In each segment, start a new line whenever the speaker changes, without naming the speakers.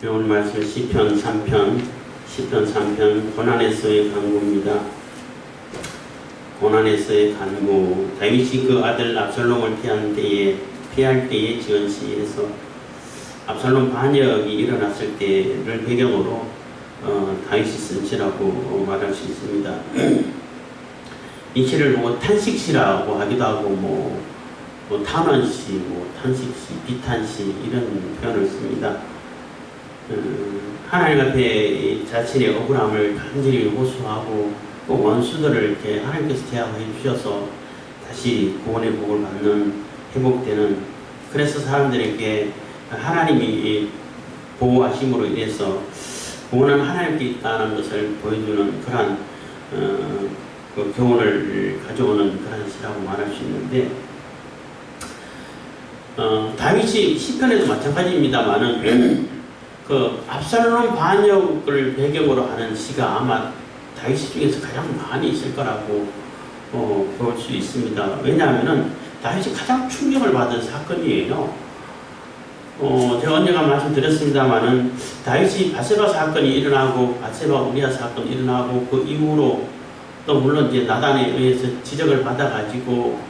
오늘 말씀 시편 3편 고난에서의 간구입니다. 고난에서의 간구. 다윗이 그 아들 압살롬을 피할 때에 지은 시에서 압살롬 반역이 일어났을 때를 배경으로 다윗이 쓴 시라고 말할 수 있습니다. 이 시를 보고 탄식시라고 하기도 하고 뭐 탄원시, 탄식시, 비탄시 이런 표현을 씁니다. 하나님 앞에 자신의 억울함을 간절히 호소하고 또 원수들을 이렇게 하나님께서 제압해 주셔서 다시 구원의 복을 받는, 회복되는, 그래서 사람들에게 하나님이 보호하심으로 인해서 구원은 하나님께 있다는 것을 보여주는 그러한 그 교훈을 가져오는 그런 시라고 말할 수 있는데, 다윗이 시편에도 마찬가지입니다만은 그 압살롬 반역을 배경으로 하는 시가 아마 다윗 중에서 가장 많이 있을 거라고 볼 수 있습니다. 왜냐하면은 다윗이 가장 충격을 받은 사건이에요. 제가 언젠가 말씀드렸습니다만은 다윗이 바세바 사건이 일어나고 바세바 우리아 사건이 일어나고 그 이후로 또 물론 이제 나단에 의해서 지적을 받아가지고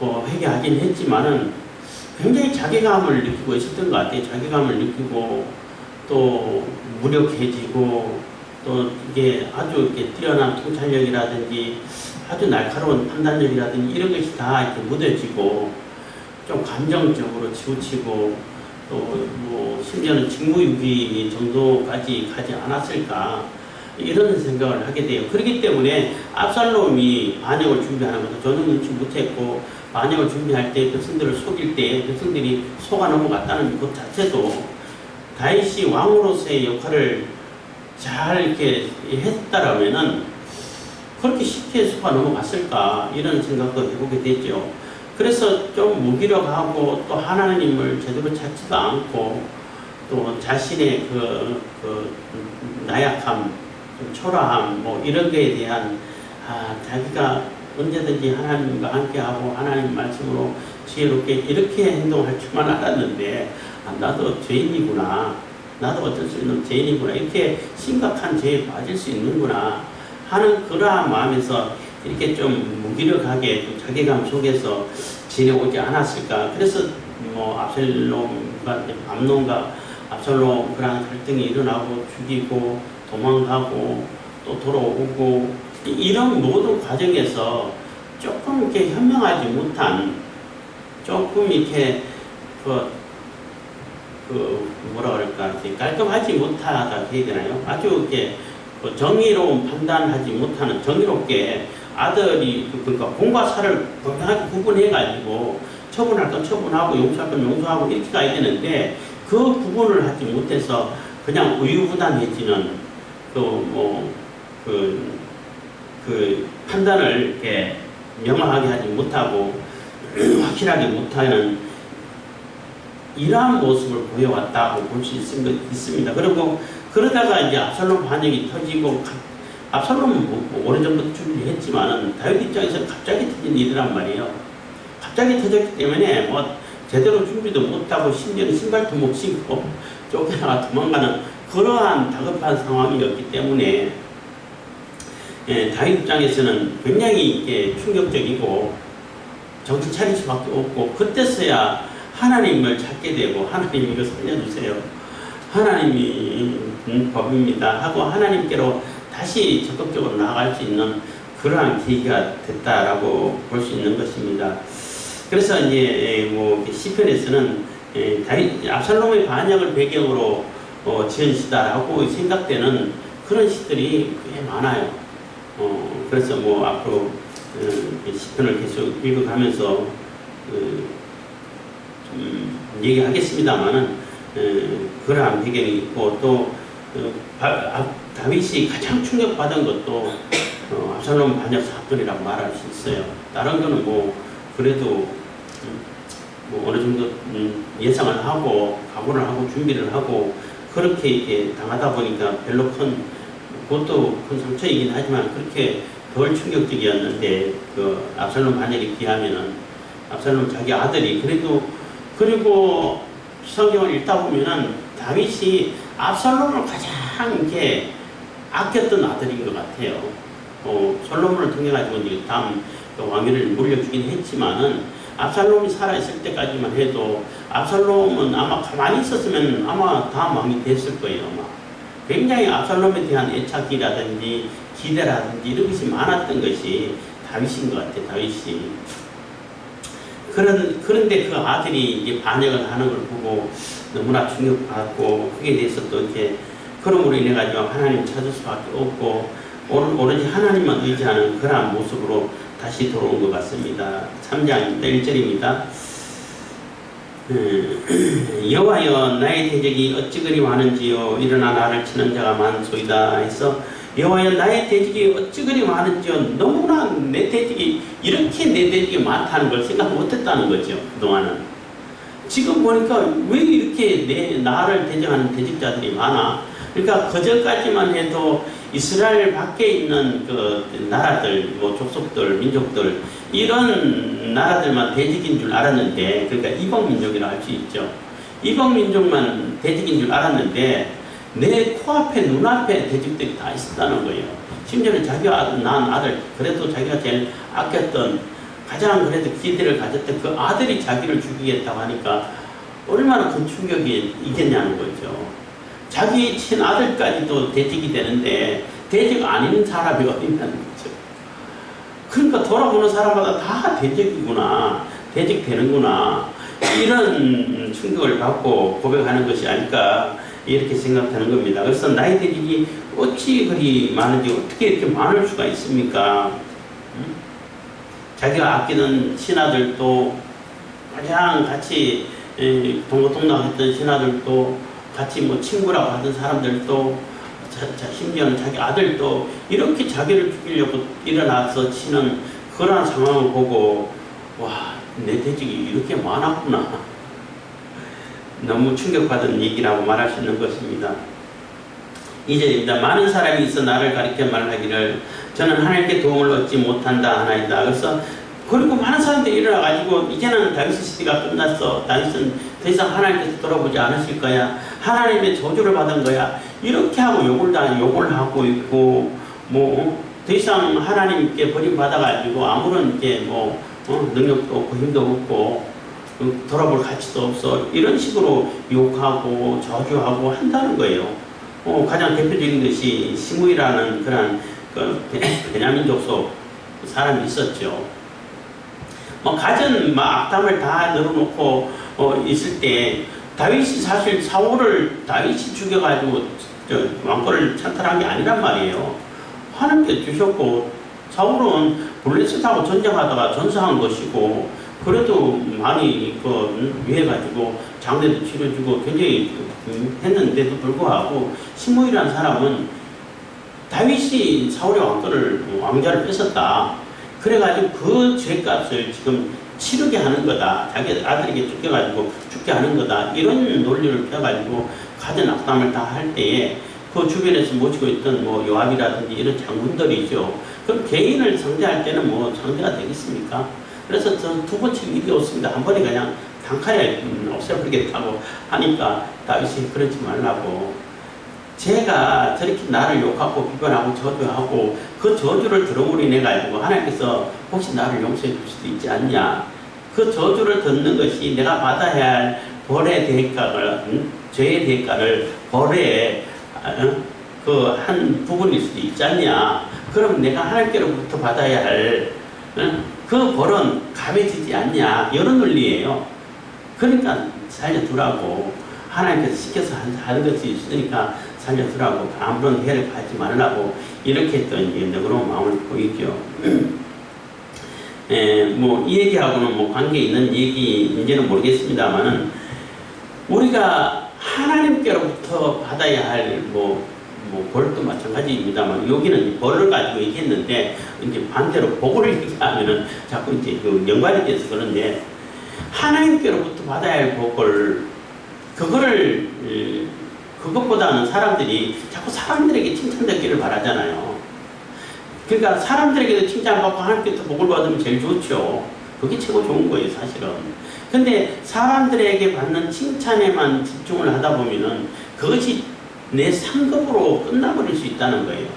회개하긴 했지만은 굉장히 자괴감을 느끼고 있었던 것 같아요. 자괴감을 느끼고 또 무력해지고 또 이게 아주 이렇게 뛰어난 통찰력이라든지 아주 날카로운 판단력이라든지 이런 것이 다 이렇게 무뎌지고 좀 감정적으로 치우치고 또 뭐 심지어는 직무유기 정도까지 가지 않았을까 이런 생각을 하게 돼요. 그렇기 때문에 압살롬이 반역을 준비하는 것도 전혀 눈치 못했고 반역을 준비할 때 백성들을 속일 때 백성들이 속아 넘어갔다는 것 자체도 다윗이 왕으로서의 역할을 잘 이렇게 했다라면은 그렇게 쉽게 속아 넘어갔을까 이런 생각도 해보게 되죠. 그래서 좀 무기력하고 또 하나님을 제대로 찾지도 않고 또 자신의 그 나약함, 초라함 뭐 이런 거에 대한 자기가 언제든지 하나님과 함께하고 하나님 말씀으로 지혜롭게 이렇게 행동할 줄만 알았는데 나도 죄인이구나, 나도 어쩔 수 있는 죄인이구나, 이렇게 심각한 죄에 빠질 수 있는구나 하는 그러한 마음에서 이렇게 좀 무기력하게 자괴감 속에서 지내오지 않았을까. 그래서 암논과 압살롬 그런 갈등이 일어나고 죽이고 도망가고 또 돌아오고 이런 모든 과정에서 조금 이렇게 현명하지 못한, 조금 이렇게 뭐라 그럴까, 이렇게 깔끔하지 못하다 해야 되나요? 아주 이렇게 정의로운 판단하지 못하는, 정의롭게 아들이 그러니까 공과 사를 분명하게 구분해가지고 처분할 건 처분하고 용서할 건 용서하고 이렇게 가야 되는데 그 구분을 하지 못해서 그냥 우유부단해지는 그 판단을 이렇게 명확하게 하지 못하고 확실하게 못하는 이러한 모습을 보여왔다고 볼 수 있습니다. 그리고 그러다가 이제 압살롬 반역이 터지고, 압살롬은 오래전부터 준비를 했지만은 다윗 입장에서는 갑자기 터진 일이란 말이에요. 갑자기 터졌기 때문에 제대로 준비도 못하고 심지어는 신발도 못 신고 쫓겨나가 도망가는 그러한 다급한 상황이었기 때문에 다윗 입장에서는 굉장히 이게 충격적이고 정신 차릴 수밖에 없고, 그때서야 하나님을 찾게 되고 하나님 이거 살려주세요, 하나님이 법입니다 하고 하나님께로 다시 적극적으로 나아갈 수 있는 그러한 계기가 됐다라고 볼 수 있는 것입니다. 그래서 이제 시편에서는 압살롬의 반역을 배경으로 지은 시다라고 생각되는 그런 시들이 꽤 많아요. 그래서 앞으로 시편을 계속 읽어가면서 좀 얘기하겠습니다만은 그러한 배경이 있고, 또 다윗이 가장 충격받은 것도 압살롬 반역 사건이라고 말할 수 있어요. 다른 거는 그래도 어느 정도 예상을 하고 각오를 하고 준비를 하고 그렇게 이렇게 당하다 보니까 별로 그것도 큰 상처이긴 하지만 그렇게 덜 충격적이었는데, 그 압살롬 반역에 비하면은 압살롬 자기 아들이 그리고 성경을 읽다 보면은 다윗이 압살롬을 가장 이렇게 아꼈던 아들인 것 같아요. 솔로몬을 통해 가지고 이제 다음 왕위를 물려주긴 했지만은 압살롬이 살아있을 때까지만 해도 압살롬은 아마 가만히 있었으면 아마 다음 왕이 됐을 거예요. 아마. 굉장히 압살롬에 대한 애착이라든지 기대라든지 이런 것이 많았던 것이 다윗인 것 같아요. 다윗이. 그런데 그 아들이 이제 반역을 하는 걸 보고 너무나 충격받고 그에 대해서 또 이렇게 그럼으로 인해 가지고 하나님 찾을 수밖에 없고 오로지 하나님만 의지하는 그러한 모습으로 다시 돌아온 것 같습니다. 3장 1절입니다. 여호와여 나의 대적이 어찌 그리 많은지요 일어나 나를 치는 자가 많소이다 해서 여호와여 나의 대적이 어찌 그리 많은지요 너무나 내 대적이 이렇게 내 대적이 많다는 걸 생각 못했다는 거죠. 그동안은. 지금 보니까 왜 이렇게 나를 대적하는 대적자들이 많아? 그러니까 그전까지만 해도 이스라엘 밖에 있는 그 나라들, 뭐 족속들, 민족들 이런 나라들만 대적인 줄 알았는데, 그러니까 이방민족이라 할 수 있죠. 이방민족만 대적인 줄 알았는데 내 코앞에 눈앞에 대적들이 다 있었다는 거예요. 심지어는 자기가 낳은 아들, 그래도 자기가 제일 아꼈던 가장 그래도 기대를 가졌던 그 아들이 자기를 죽이겠다고 하니까 얼마나 큰 충격이 있겠냐는 거죠. 자기 친아들까지도 대적이 되는데 대적 아닌 사람이 어디 있냐는 거죠. 그러니까 돌아보는 사람마다 다 대적이구나, 대적되는구나, 이런 충격을 받고 고백하는 것이 아닐까 이렇게 생각하는 겁니다. 그래서 나의 대적이 어찌 그리 많은지 어떻게 이렇게 많을 수가 있습니까? 자기가 아끼는 신하들도 가장 같이 동고동락했던 신하들도 같이 뭐 친구라고 하던 사람들도 심지어는 자기 아들도 이렇게 자기를 죽이려고 일어나서 치는 그러한 상황을 보고 와, 내 대적이 이렇게 많았구나. 너무 충격받은 얘기라고 말할 수 있는 것입니다. 2절입니다. 많은 사람이 있어 나를 가리켜 말하기를 저는 하나님께 도움을 얻지 못한다 하나이다. 그래서 그리고 많은 사람들이 일어나가지고 이제는 다윗의 시대가 끝났어. 다윗은 더 이상 하나님께서 돌아보지 않으실 거야. 하나님의 저주를 받은 거야. 이렇게 하고 욕을 하고 있고 더 이상 하나님께 버림받아가지고 아무런 이제 능력도 없고 힘도 없고 돌아볼 가치도 없어. 이런 식으로 욕하고 저주하고 한다는 거예요. 가장 대표적인 것이 시므이라는 그런 베냐민 족속 사람이 있었죠. 가진 악담을 다 늘어놓고 있을 때 다윗이 사실 사울을 다윗이 죽여가지고 왕권을 찬탈한 게 아니란 말이에요. 하나님께 주셨고 사울은 블레셋하고 전쟁하다가 전사한 것이고 그래도 많이 위해가지고 장례도 치러주고 굉장히 했는데도 불구하고 시므이라는 사람은 다윗이 사울의 왕자를 뺏었다. 그래가지고 그 죄값을 지금 치르게 하는 거다. 자기 아들에게 쫓겨가지고 죽게 하는 거다. 이런 논리를 펴가지고 가진 악담을 다 할 때에 그 주변에서 모시고 있던 요압이라든지 이런 장군들이죠. 그럼 개인을 상대할 때는 상대가 되겠습니까? 그래서 저 두 번째 일이 없습니다. 한 번에 그냥 단칼에 없애버리겠다고 하니까 다윗이 그러지 말라고. 제가 저렇게 나를 욕하고 비판하고 저주하고 그 저주를 들음으로 인해 가지고 하나님께서 혹시 나를 용서해 줄 수도 있지 않냐. 그 저주를 듣는 것이 내가 받아야 할 벌의 대가를, 죄의 대가를 벌의 그 한 부분일 수도 있지 않냐. 그럼 내가 하나님께로부터 받아야 할 그 벌은 감해지지 않냐. 이런 논리예요. 그러니까 살려두라고. 하나님께서 시켜서 하는 것이 있으니까 살려두라고. 아무런 해를 가지 말라고. 이렇게 했던 너그러운 마음을 보이죠. 이 얘기하고는 관계 있는 얘기인지는 모르겠습니다만은 우리가 하나님께로부터 받아야 할 벌도 마찬가지입니다만 여기는 벌을 가지고 얘기했는데 이제 반대로 복을 얘기하면은 자꾸 이제 연관이 돼서 그런데 하나님께로부터 받아야 할 복을 그것보다는 사람들이 자꾸 사람들에게 칭찬받기를 바라잖아요. 그러니까 사람들에게도 칭찬받고 하나님께서 복을 받으면 제일 좋죠. 그게 최고 좋은 거예요, 사실은. 근데 사람들에게 받는 칭찬에만 집중을 하다 보면은 그것이 내 상급으로 끝나버릴 수 있다는 거예요.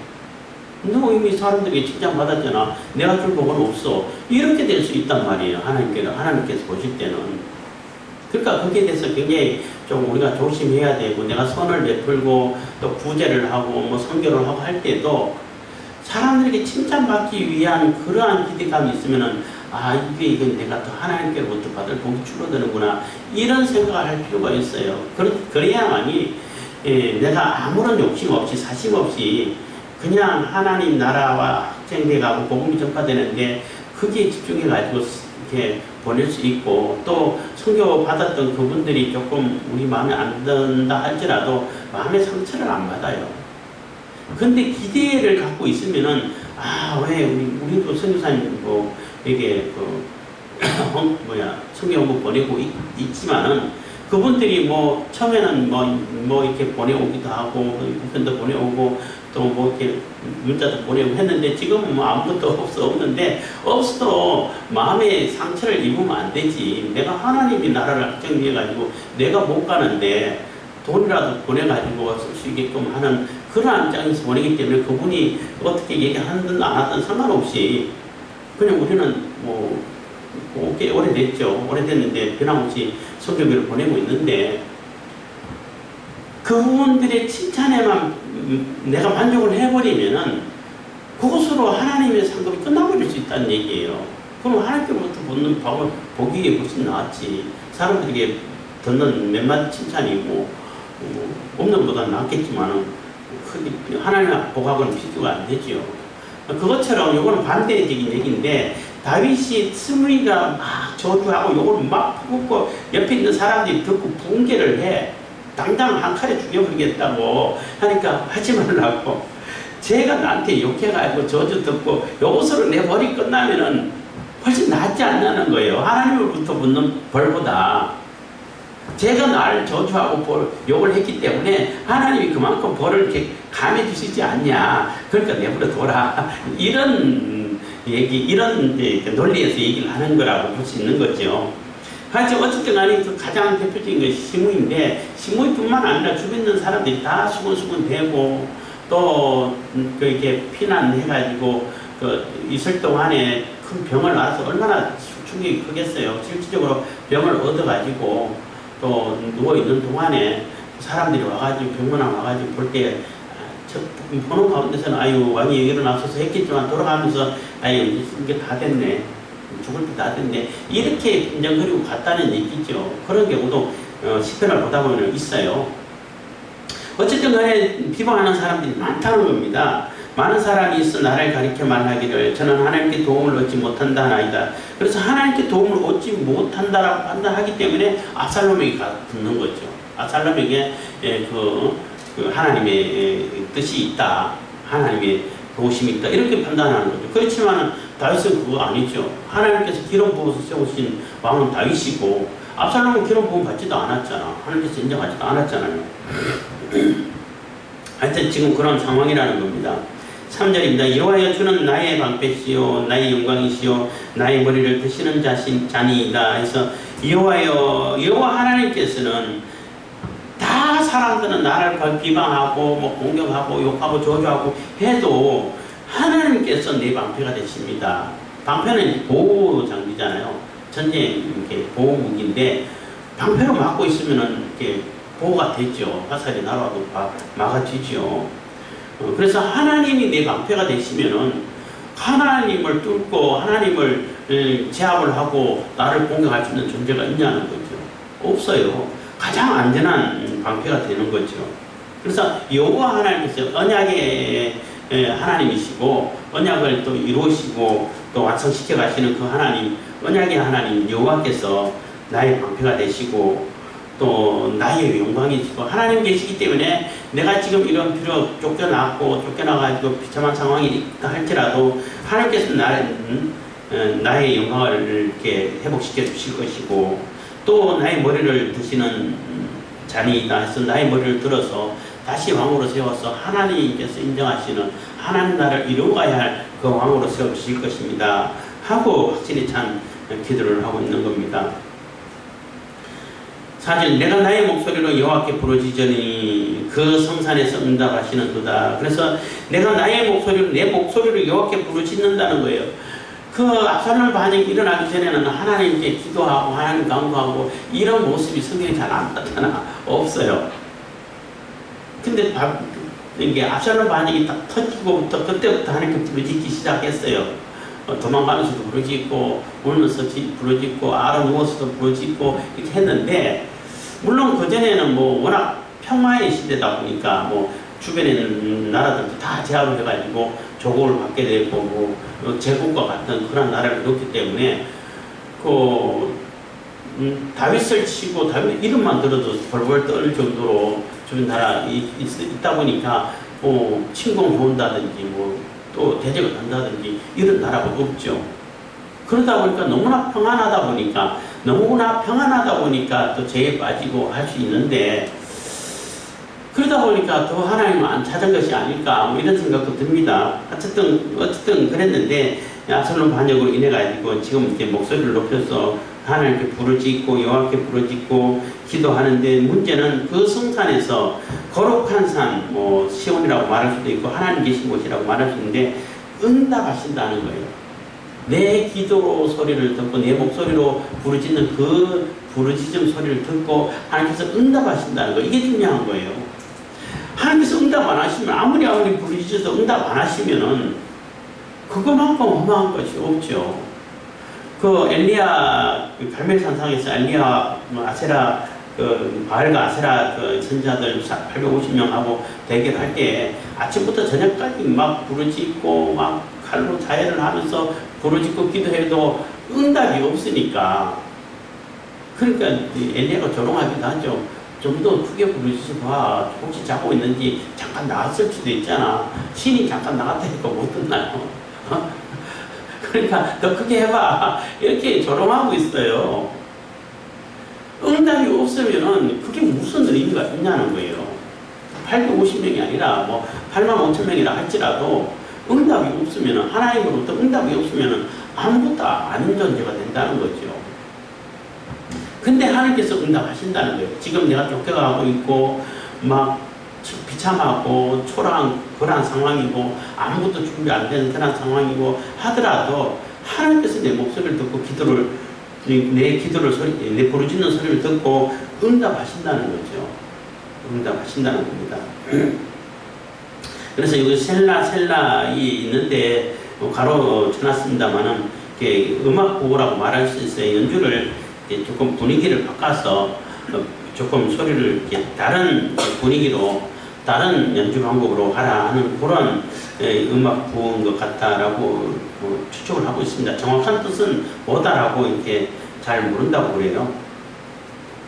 너 이미 사람들에게 칭찬받았잖아. 내가 줄 복은 없어. 이렇게 될 수 있단 말이에요. 하나님께서 보실 때는. 그러니까 거기에 대해서 굉장히 좀 우리가 조심해야 되고, 내가 선을 베풀고 또 구제를 하고 뭐 선교를 하고 할 때도 사람들에게 칭찬받기 위한 그러한 기대감이 있으면은, 아, 이게 내가 또 하나님께로부터 받을 복이 줄어드는구나, 이런 생각을 할 필요가 있어요. 그래야만이 내가 아무런 욕심 없이 사심 없이 그냥 하나님 나라와 확장돼 가고 복음이 전파되는데 거기에 집중해 가지고 이렇게 보낼 수 있고, 또 선교 받았던 그분들이 조금 우리 마음에 안 든다 할지라도 마음의 상처를 안 받아요. 근데 기대를 갖고 있으면은, 아, 왜 우리도 선교사님 뭐 이게 선교 홍보 보내고 있지만은 그분들이 뭐 처음에는 뭐 이렇게 보내오기도 하고 우편도 보내오고 또 뭐 이렇게 문자도 보내고 했는데, 지금은 뭐 아무것도 없는데, 없어도 마음에 상처를 입으면 안 되지. 내가 하나님이 나라를 확정해 가지고 내가 못 가는데 돈이라도 보내 가지고 쓸 수 있게끔 하는 그런 입장에서 보내기 때문에, 그분이 어떻게 얘기하든 안 하든 상관없이 그냥 우리는 뭐 꽤 오래됐죠. 오래됐는데 변함없이 선교비를 보내고 있는데, 그분들의 칭찬에만 내가 만족을 해버리면은 그것으로 하나님의 상급이 끝나버릴 수 있다는 얘기예요. 그럼 하나님께로부터 받는 복이 훨씬 낫지. 사람들에게 듣는 몇 마디 칭찬이고 없는 것보다 낫겠지만은 하나님의 복하고는 비교가 안 되죠. 그것처럼 이거는 반대적인 얘기인데, 다윗이 스므이가 막 저주하고 이걸 막 퍼붓고 옆에 있는 사람들이 듣고 붕괴를 해. 당장 한 칼에 죽여버리겠다고 하니까 하지 말라고. 제가 나한테 욕해가지고 저주 듣고 요것으로 내 벌이 끝나면은 훨씬 낫지 않냐는 거예요. 하나님으로부터 붙는 벌보다. 제가 날 저주하고 욕을 했기 때문에 하나님이 그만큼 벌을 이렇게 감해 주시지 않냐. 그러니까 내버려 둬라. 이런 얘기, 이런 논리에서 얘기를 하는 거라고 볼 수 있는 거죠. 하지만 어쨌든 간에 그 가장 대표적인 것이 시므이인데, 시므이뿐만 아니라 주변 있는 사람들이 다 수근수근 대고 또 이렇게 피난해가지고 있을 동안에 큰 병을 앓아서 얼마나 충격이 크겠어요. 실질적으로 병을 얻어가지고 또 누워있는 동안에 사람들이 와가지고 병문안 와가지고 볼 때 보는 가운데서는 아유 왕이 일어나셔서 했겠지만 돌아가면서 아유 이게 다 됐네, 죽을 때 다 됐네, 이렇게 빈정거리고 갔다는 얘기죠. 그런 경우도 시편을 보다 보면 있어요. 어쨌든 간에 비방하는 사람들이 많다는 겁니다. 많은 사람이 있어 나를 가리켜 말하기를 저는 하나님께 도움을 얻지 못한다 하나이다. 그래서 하나님께 도움을 얻지 못한다라고 판단하기 때문에 압살롬에게 붙는 거죠. 압살롬에게 그 하나님의 뜻이 있다, 하나님의 도우심이 있다, 이렇게 판단하는 거죠. 그렇지만 다윗은 그거 아니죠. 하나님께서 기름 부어서 세우신 왕은 다윗이고 압살롬은 기름 부음 받지도 않았잖아. 하나님께서 인정하지도 않았잖아요. 하여튼 지금 그런 상황이라는 겁니다. 3절입니다. 여호와여 주는 나의 방패시요 나의 영광이시요 나의 머리를 드시는 자니이다. 해서 여호와 하나님께서는, 다 사람들은 나를 비방하고 뭐 공격하고 욕하고 저주하고 해도 하나님께서 내 방패가 되십니다. 방패는 보호 장비잖아요. 전쟁 보호 무기인데 방패로 막고 있으면은 이렇게 보호가 되죠. 화살이 날아와도 막아지죠. 그래서 하나님이 내 방패가 되시면은 하나님을 뚫고 하나님을 제압을 하고 나를 공격할 수 있는 존재가 있냐는 거죠. 없어요. 가장 안전한 방패가 되는 거죠. 그래서 여호와 하나님께서 언약의 하나님이시고 언약을 또 이루시고 또 완성시켜 가시는 그 하나님, 언약의 하나님 여호와께서 나의 방패가 되시고 또 나의 영광이시고 하나님 계시기 때문에 내가 지금 이런 비록 쫓겨나가지고 비참한 상황이 있다 할지라도 하나님께서 나의 영광을 이렇게 회복시켜 주실 것이고, 또 나의 머리를 드시는 자니이다 해서 나의 머리를 들어서 다시 왕으로 세워서 하나님께서 인정하시는 하나님 나라를 이루어가야 할 그 왕으로 세워주실 것입니다 하고 확신에 찬 기도를 하고 있는 겁니다. 사실 내가 나의 목소리로 여호와께 부르짖으니 그 성산에서 응답하시는도다. 그래서 내가 나의 목소리로 내 목소리로 여호와께 부르짖는다는 거예요. 그 압살롬 반역이 일어나기 전에는 하나님께 기도하고 하나님 강구하고 이런 모습이 성경에 잘 안 나타나 없어요. 근데 이게 압살롬 반역이 딱 터지고부터 그때부터 하나님께 부르짖기 시작했어요. 도망가면서도 부르짖고 울면서 부르짖고 알아 누워서도 부르짖고 이렇게 했는데, 물론 그전에는 뭐 워낙 평화의 시대다 보니까 뭐 주변에 있는 나라들도 다 제압을 해가지고 조공을 받게 되고 뭐 제국과 같은 그런 나라를 놓기 때문에 다윗을 치고 다윗 이름만 들어도 벌벌 떨 정도로 주변 나라 있다 보니까 뭐 침공해 온다든지 뭐 또 대적을 한다든지 이런 나라가 없죠. 그러다 보니까 너무나 평안하다 보니까 또 죄에 빠지고 할 수 있는데, 그러다 보니까 더 하나님을 안 찾은 것이 아닐까 뭐 이런 생각도 듭니다. 어쨌든 그랬는데 압살롬 반역으로 인해 가지고 지금 이제 목소리를 높여서 하나님께 부르짖고 여호와께 부르짖고 기도하는데, 문제는 그 성산에서 거룩한 산, 뭐 시온이라고 말할 수도 있고 하나님 계신 곳이라고 말할 수 있는데 응답하신다는 거예요. 내 기도 소리를 듣고 내 목소리로 부르짖는 그 부르짖음 소리를 듣고 하나님께서 응답하신다는 거, 이게 중요한 거예요. 하나님께서 응답 안 하시면 아무리 부르짖어도 응답 안 하시면은 그거만큼 험한 것이 없죠. 그 엘리야 갈멜산상에서 엘리야 아세라 바알과 아세라 선지자들 850명하고 대결할 때 아침부터 저녁까지 막 부르짖고 막 칼로 자해를 하면서 부르짖고 기도해도 응답이 없으니까, 그러니까 엘리야가 조롱하기도 하죠. 좀 더 크게 부르짖어 봐. 혹시 자고 있는지 잠깐 나갔을 수도 있잖아. 신이 잠깐 나갔다니까 못 듣나요? 그러니까 더 크게 해봐. 이렇게 조롱하고 있어요. 응답이 없으면은 그게 무슨 의미가 있냐는 거예요. 850명이 아니라 뭐 8만 5천 명이라 할지라도 응답이 없으면은, 하나님으로부터 응답이 없으면은 아무것도 아닌 존재가 된다는 거죠. 근데 하나님께서 응답하신다는 거예요. 지금 내가 쫓겨가고 있고 막 비참하고 초라한 그런 상황이고 아무것도 준비 안 되는 그런 상황이고 하더라도 하나님께서 내 목소리를 듣고 내 부르짖는 소리를 듣고 응답하신다는 거죠. 응답하신다는 겁니다. 그래서 여기 셀라이 있는데 가로 쳐놨습니다만은 음악 보고라고 말할 수 있어요. 연주를 조금 분위기를 바꿔서 조금 소리를 다른 분위기로 다른 연주 방법으로 하라 하는 그런 음악 부은 것 같다라고 추측을 하고 있습니다. 정확한 뜻은 뭐다라고 이렇게 잘 모른다고 그래요.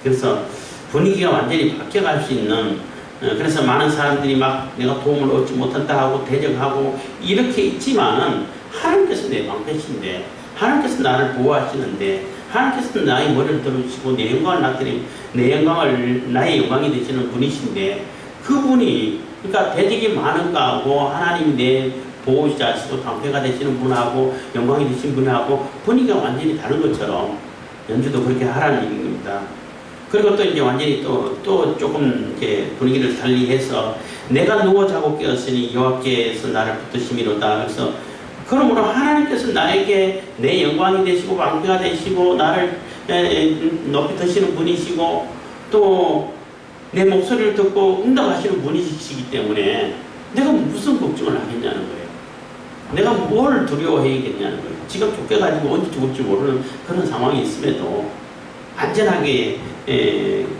그래서 분위기가 완전히 바뀌어갈 수 있는, 그래서 많은 사람들이 막 내가 도움을 얻지 못한다 하고 대적하고 이렇게 있지만은 하나님께서 내 방패신데, 하나님께서 나를 보호하시는데, 하나님께서 나의 머리를 들어주시고 내 영광을 나의 영광이 되시는 분이신데, 그분이, 그러니까 대적이 많은가 하고 하나님이 내 보호자시고 방패가 되시는 분하고 영광이 되신 분하고 분위기가 완전히 다른 것처럼 연주도 그렇게 하라는 얘기인 겁니다. 그리고 또 이제 완전히 또 조금 이렇게 분위기를 달리해서 내가 누워 자고 깨었으니 여호와께서 나를 붙드심이로다. 그래서 그러므로 하나님께서 나에게 내 영광이 되시고 방패가 되시고 나를 높이 드시는 분이시고 또 내 목소리를 듣고 응답하시는 분이시기 때문에 내가 무슨 걱정을 하겠냐는 거예요. 내가 뭘 두려워해야겠냐는 거예요. 지금 쫓겨가지고 언제 죽을지 모르는 그런 상황이 있음에도 안전하게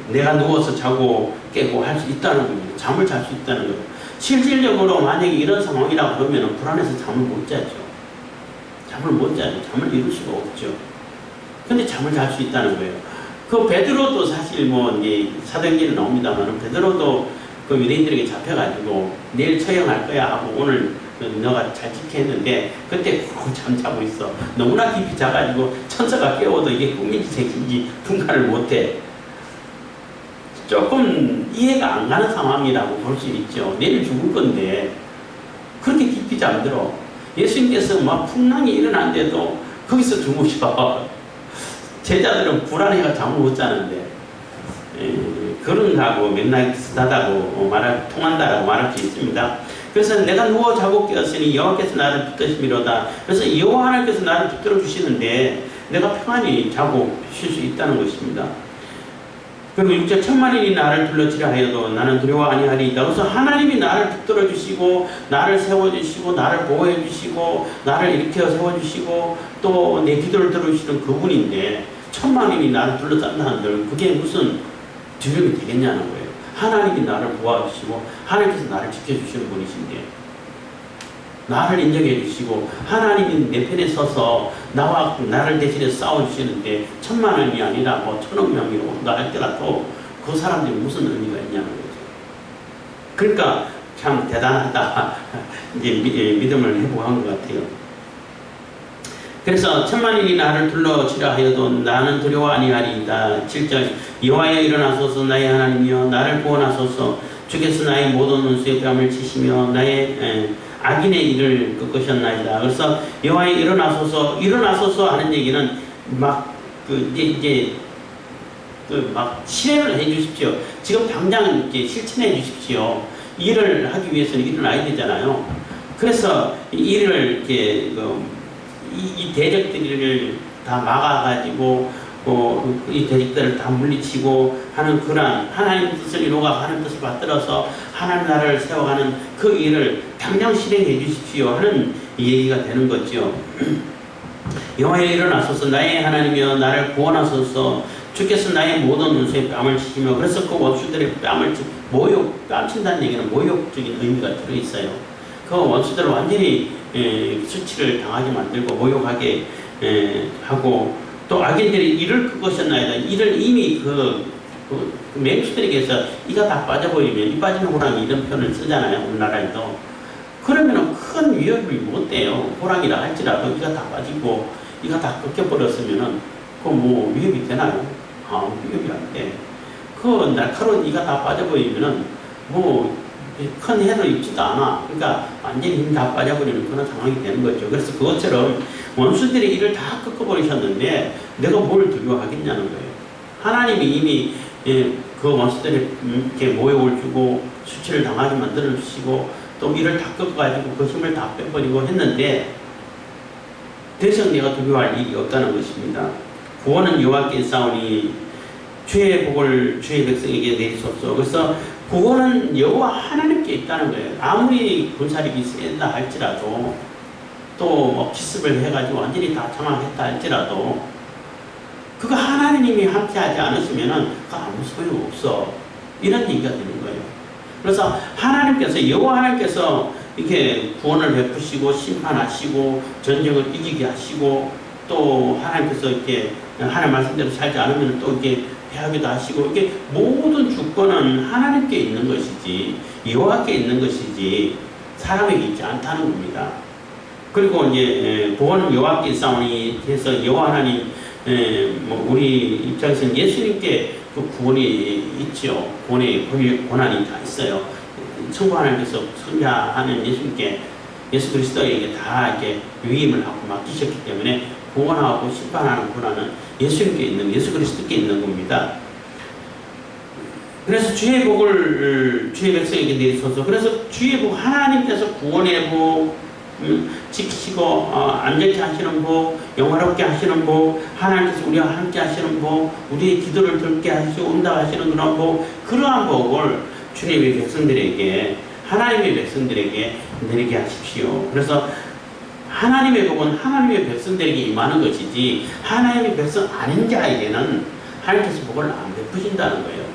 내가 누워서 자고 깨고 할 수 있다는 겁니다. 잠을 잘 수 있다는 거예요. 실질적으로 만약에 이런 상황이라 그러면 불안해서 잠을 못 자죠. 잠을 잠을 이룰 수가 없죠. 근데 잠을 잘 수 있다는 거예요. 그 베드로도 사실 뭐 이제 사도행전에 나옵니다만, 베드로도 그 유대인들에게 잡혀가지고 내일 처형할 거야 하고 오늘 너가 잘 지켰는데 그때 잠자고 있어. 너무나 깊이 자가지고 천사가 깨워도 이게 꿈인지 생인지 분간을 못해. 조금 이해가 안 가는 상황이라고 볼 수 있죠. 내일 죽을 건데 그렇게 깊이 잠들어. 예수님께서 막 풍랑이 일어난데도 거기서 주무셔. 제자들은 불안해가 잠을 못 자는데 그런가고 맨날 비슷하다고 통한다라고 말할 수 있습니다. 그래서 내가 누워 자고 깨었으니 여호와께서 나를 붙드심이로다. 그래서 여호와 하나님께서 나를 붙들어 주시는데 내가 평안히 자고 쉴 수 있다는 것입니다. 그리고 6절 천만인이 나를 둘러치려 하여도 나는 두려워 아니하리이다. 그래서 하나님이 나를 붙들어 주시고 나를 세워주시고 나를 보호해 주시고 나를 일으켜 세워주시고 또 내 기도를 들어주시는 그분인데 천만인이 나를 둘러싼다 한들 그게 무슨 두려움이 되겠냐는 거예요. 하나님이 나를 보호하시고 하나님께서 나를 지켜주시는 분이신데 나를 인정해 주시고 하나님이 내 편에 서서 나를 대신해 싸워주시는데 10,000,000명이 아니라 뭐 1,000,000명이 온다 할때라도 그 사람들이 무슨 의미가 있냐는 거죠. 그러니까 참 대단하다 이제 믿음을 회복한 것 같아요. 그래서 10,000,000인이 나를 둘러치려 하여도 나는 두려워 아니하리이다. 7절 여호와여 일어나소서 나의 하나님이여 나를 구원하소서 주께서 나의 모든 원수의 뺨을 치시며 나의 악인의 일을 꺾으셨나이다. 그래서 여호와여 일어나소서 하는 얘기는 막 막 실행을 해 주십시오. 지금 당장 이제 실천해 주십시오. 일을 하기 위해서는 일어나야 되잖아요. 그래서 일을 이렇게 이 대적들을 다 막아가지고 이 대적들을 다 물리치고 하는 그런 하나님 뜻을 이루어가 하는 뜻을 받들어서 하나님 나라를 세워가는 그 일을 당장 실행해 주십시오 하는 얘기가 되는 거죠. 여호와여 일어나소서 나의 하나님이여 나를 구원하소서 주께서 나의 모든 원수의 뺨을 치시며 그래서 그 원수들의 뺨을 뺨 친다는 얘기는 모욕적인 의미가 들어있어요. 그 원수들을 완전히 수치를 당하게 만들고 모욕하게 하고 또 악인들이 이를 꺾으셨나이다. 이를 이미 맹수들에게서 이가 다 빠져버리면 이 빠지는 호랑이 이런 표현을 쓰잖아요. 우리나라에도. 그러면 큰 위협이 못 돼요. 호랑이라 할지라도 이가 다 빠지고 이가 다 꺾여버렸으면은 그 뭐 위협이 되나요? 위협이 안 돼. 그 날카로운 이가 다 빠져버리면은 뭐 큰 해를 입지도 않아. 그러니까 완전히 힘 다 빠져버리는 그런 상황이 되는 거죠. 그래서 그것처럼 원수들이 이를 다 꺾어버리셨는데 내가 뭘 두려워하겠냐는 거예요. 하나님이 이미 그 원수들에게 모욕을 주고 수치를 당하게 만들어 주시고 또 이를 다 꺾어가지고 그 힘을 다 빼버리고 했는데 더 이상 내가 두려워할 일이 없다는 것입니다. 구원은 여호와께 있사오니 주의 복을 주의 백성에게 내리소서. 그래서 구원은 여호와 하나님께 있다는 거예요. 아무리 군사력이 세다 할지라도 또 뭐 기습을 해가지고 완전히 다 장악했다 할지라도 그거 하나님이 함께하지 않으시면은 그 아무 소용 없어. 이런 얘기가 되는 거예요. 그래서 하나님께서 여호와 하나님께서 이렇게 구원을 베푸시고 심판하시고 전쟁을 이기게 하시고 또 하나님께서 이렇게 하나님 말씀대로 살지 않으면 또 이렇게 해하기도 하시고 이게 모든 주권은 하나님께 있는 것이지 여호와께 있는 것이지 사람에게 있지 않다는 겁니다. 그리고 이제 구원은 여호와께 있사오니 해서 여호와 하나님 우리 입장에서는 예수님께 그 구원이 있죠. 구원의 권한이 다 있어요. 천부 하나님께서 선자하는 예수님께 예수 그리스도에게 다 이렇게 위임을 하고 맡기셨기 때문에 구원하고 심판하는 권한은 예수님께 있는 예수 그리스도께 있는 겁니다. 그래서 주의 복을 주의 백성에게 내리소서. 그래서 주의 복 하나님께서 구원의 복 지키시고 안전케 하시는 복, 영화롭게 하시는 복, 하나님께서 우리와 함께 하시는 복, 우리의 기도를 들게 하시고 응답하시는 그런 복, 그러한 복을 주님의 백성들에게 하나님의 백성들에게 내리게 하십시오. 그래서 하나님의 복은 하나님의 백성들에게 임하는 것이지 하나님의 백성 아닌 자에게는 하나님께서 복을 안 베푸신다는 거예요.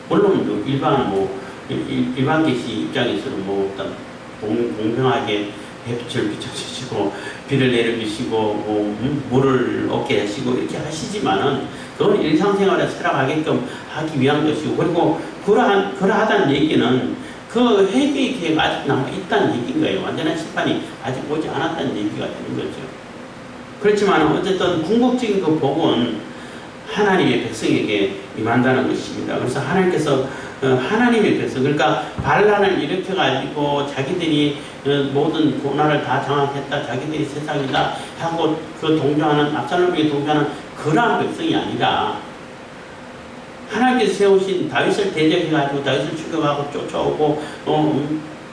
물론 일반 계시 입장에서는 뭐 어떤 공평하게 햇빛을 비춰주시고 비를 내려주시고 물을 얻게 하시고 이렇게 하시지만은 그건 일상생활에 살아가게끔 하기 위한 것이고 그리고 그러하다는 얘기는 그 회개의 기회가 아직 남아있다는 얘기인 거예요. 완전한 심판이 아직 오지 않았다는 얘기가 되는 거죠. 그렇지만 어쨌든 궁극적인 그 복은 하나님의 백성에게 임한다는 것입니다. 그래서 하나님께서 하나님의 백성, 그러니까 반란을 일으켜가지고 자기들이 모든 고난을 다 장악했다, 자기들이 세상이다 하고 그 동조하는, 압살롬에게 동조하는 그러한 백성이 아니라 하나님께서 세우신 다윗을 대적해가지고 다윗을 추격하고 쫓아오고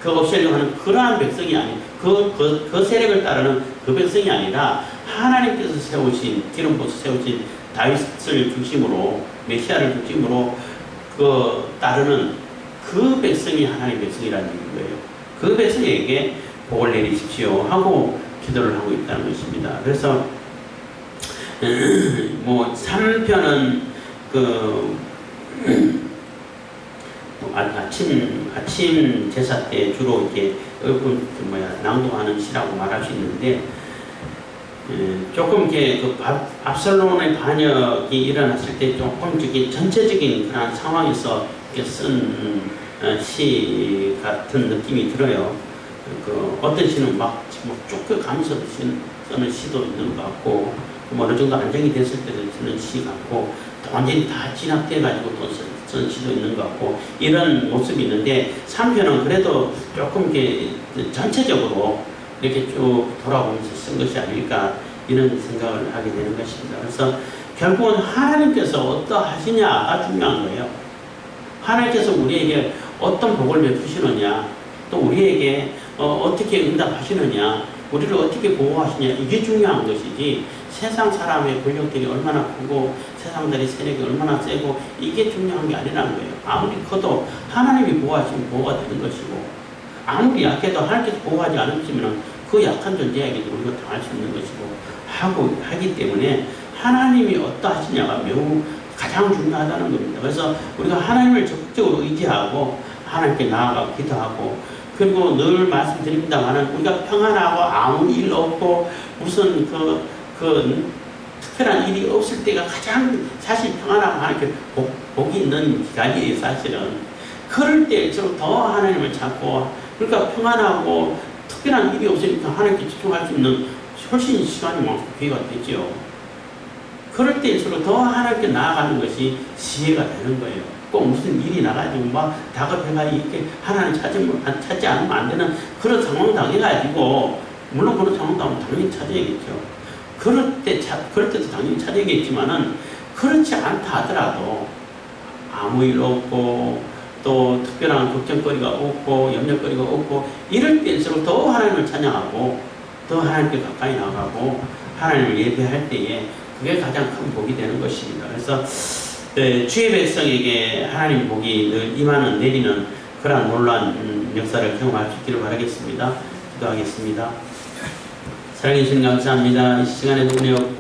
그 없애려고 하는 그러한 백성이 아니, 그 세력을 따르는 그 백성이 아니라 하나님께서 세우신, 기름 부어서 세우신 다윗을 중심으로, 메시아를 중심으로 따르는 그 백성이 하나님의 백성이라는 거예요. 그 백성에게 복을 내리십시오 하고 기도를 하고 있다는 것입니다. 그래서 뭐 3편은 아침 제사 때 주로 이렇게 낭독하는 시라고 말할 수 있는데, 조금 이렇게 압살롬의 반역이 일어났을 때 조금 전체적인 그런 상황에서 쓴 시 같은 느낌이 들어요. 어떤 시는 막 쫓겨가면서 쓰는 시도 있는 것 같고, 어느 정도 안정이 됐을 때 쓰는 시 같고, 또 완전히 다 진압돼가지고 또 쓴 시도 있는 것 같고, 이런 모습이 있는데, 3편은 그래도 조금 이렇게 전체적으로 이렇게 쭉 돌아보면서 쓴 것이 아닐까, 이런 생각을 하게 되는 것입니다. 그래서 결국은 하나님께서 어떠하시냐가 중요한 거예요. 하나님께서 우리에게 어떤 복을 베푸시느냐, 또 우리에게 어떻게 응답하시느냐, 우리를 어떻게 보호하시냐, 이게 중요한 것이지, 세상 사람의 권력들이 얼마나 크고 세상들의 세력이 얼마나 세고 이게 중요한 게 아니라는 거예요. 아무리 커도 하나님이 보호하시면 보호가 되는 것이고, 아무리 약해도 하나님께서 보호하지 않으시면 그 약한 존재에게도 우리가 당할 수 있는 것이고 하기 때문에 하나님이 어떠하시냐가 매우 가장 중요하다는 겁니다. 그래서 우리가 하나님을 적극적으로 의지하고 하나님께 나아가고 기도하고, 그리고 늘 말씀드립니다만 우리가 평안하고 아무 일 없고 무슨 특별한 일이 없을 때가 가장 사실 평안하고 하나님께 복이 있는 기간이에요. 사실은 그럴 때일수록 더 하나님을 찾고, 그러니까 평안하고 특별한 일이 없으니까 하나님께 집중할 수 있는 훨씬 시간이 많고 기회가 되죠. 그럴 때일수록 더 하나님께 나아가는 것이 지혜가 되는 거예요. 꼭 무슨 일이 나가지고 막 다급해가지고 이렇게 하나님 찾지 않으면 안 되는 그런 상황 당해가지고, 물론 그런 상황 당하면 당연히 찾아야겠죠. 그럴 때도 당연히 찾아야겠지만은, 그렇지 않다 하더라도 아무 일 없고 또 특별한 걱정거리가 없고 염려거리가 없고 이럴 때일수록 더 하나님을 찬양하고 더 하나님께 가까이 나가고 하나님을 예배할 때에 그게 가장 큰 복이 되는 것입니다. 그래서 주의 백성에게 하나님 복이 늘 임하는, 내리는 그러한 놀라운 역사를 경험할 수 있기를 바라겠습니다. 기도하겠습니다. 사랑해 주님 감사합니다. 이 시간에도 은혜